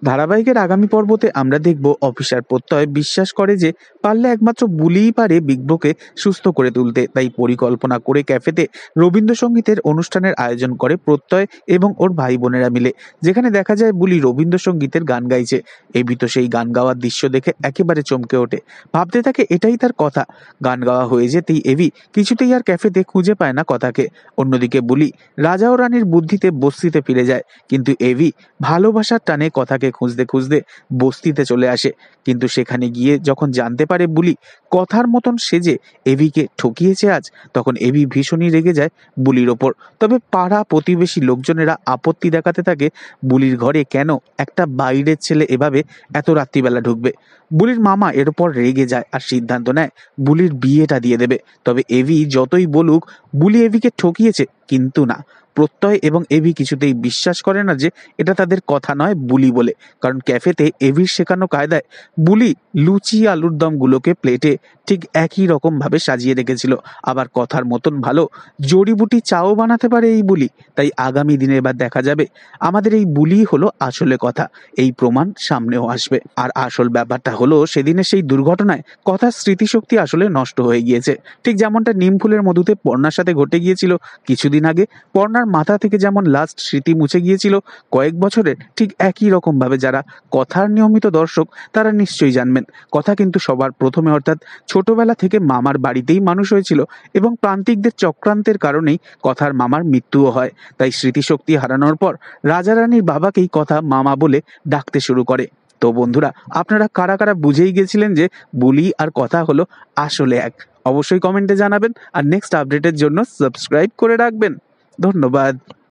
ধারাবাহিকের আগামী পর্বতে আমরা দেখব অফিসার প্রত্যয় বিশ্বাস করে যে পারলে একমাত্র বুলিই পারে বিগ ব্রোকে সুস্থ করে তুলতে। তাই পরিকল্পনা করে ক্যাফেতে রবীন্দ্রসঙ্গীতের অনুষ্ঠানের আয়োজন করে প্রত্যয় এবং ওর ভাই বোনেরা মিলে, যেখানে দেখা যায় বুলি রবীন্দ্রসঙ্গীতের গান গাইছে। এবি তো সেই গান গাওয়ার দৃশ্য দেখে একেবারে চমকে ওঠে, ভাবতে থাকে এটাই তার কথা। গান গাওয়া হয়ে যেতেই এভি কিছুতেই আর ক্যাফেতে খুঁজে পায় না কথাকে। অন্যদিকে বুলি রাজা ও রানীর বুদ্ধিতে বস্তিতে ফিরে যায়, কিন্তু এভি ভালোবাসার টানে কথাকে খুঁজতে খুঁজতে বস্তিতে চলে আসে। কিন্তু সেখানে গিয়ে যখন জানতে পারে বুলি কথার মতন সেজে এভিকে ঠকিয়েছে আজ, তখন এভি ভীষণই রেগে যায় বুলির ওপর। তবে পাড়া প্রতিবেশী লোকজনেরা আপত্তি দেখাতে থাকে বুলির ঘরে কেন একটা বাইরের ছেলে এভাবে এত রাত্রিবেলা ঢুকবে। বুলির মামা এর উপর রেগে যায় আর সিদ্ধান্ত নেয় বুলির বিয়েটা দিয়ে দেবে। তবে এভি যতই বলুক বুলি এভিকে ঠকিয়েছে, কিন্তু না, প্রত্যয় এবং এভি কিছুতেই বিশ্বাস করে না যে এটা তাদের কথা নয় বুলি বলে। কারণ ক্যাফেতে এভির শেখানো কায়দায় বুলি লুচি আলুর দমগুলোকে প্লেটে ঠিক একই রকম ভাবে সাজিয়ে রেখেছিল। আবার কথার মতন ভালো জড়িবুটি চাও বানাতে পারে এই বুলি। তাই আগামী দিনে এবার দেখা যাবে আমাদের এই বুলি হলো আসলে কথা, এই প্রমাণ সামনেও আসবে। আর আসল ব্যাপারটা হলো সেদিনের সেই দুর্ঘটনায় কথার স্মৃতিশক্তি আসলে নষ্ট হয়ে গিয়েছে, ঠিক যেমনটা নিম ফুলের মধুতে পর্ণার সাথে ঘটে গিয়েছিল কিছুদিন আগে। পর্ণার মাথা থেকে যেমন লাস্ট স্মৃতি মুছে গিয়েছিল কয়েক বছরের, ঠিক একই রকম ভাবে যারা কথার নিয়মিত দর্শক তারা নিশ্চয়ই জানবেন কথা কিন্তু সবার প্রথমে অর্থাৎ ছোটবেলা থেকে মামার বাড়িতেই মানুষ হয়েছিল এবং প্রান্তিকদের চক্রান্তের কারণেই কথার মামার মৃত্যুও হয়। তাই স্মৃতিশক্তি হারানোর পর রাজা রানীর বাবাকেই কথা মামা বলে ডাকতে শুরু করে। তো বন্ধুরা, আপনারা কারা কারা বুঝেই গেছিলেন যে বুলি আর কথা হলো আসলে এক? অবশ্যই কমেন্টে জানাবেন আর নেক্সট আপডেটের জন্য সাবস্ক্রাইব করে রাখবেন। ধন্যবাদ।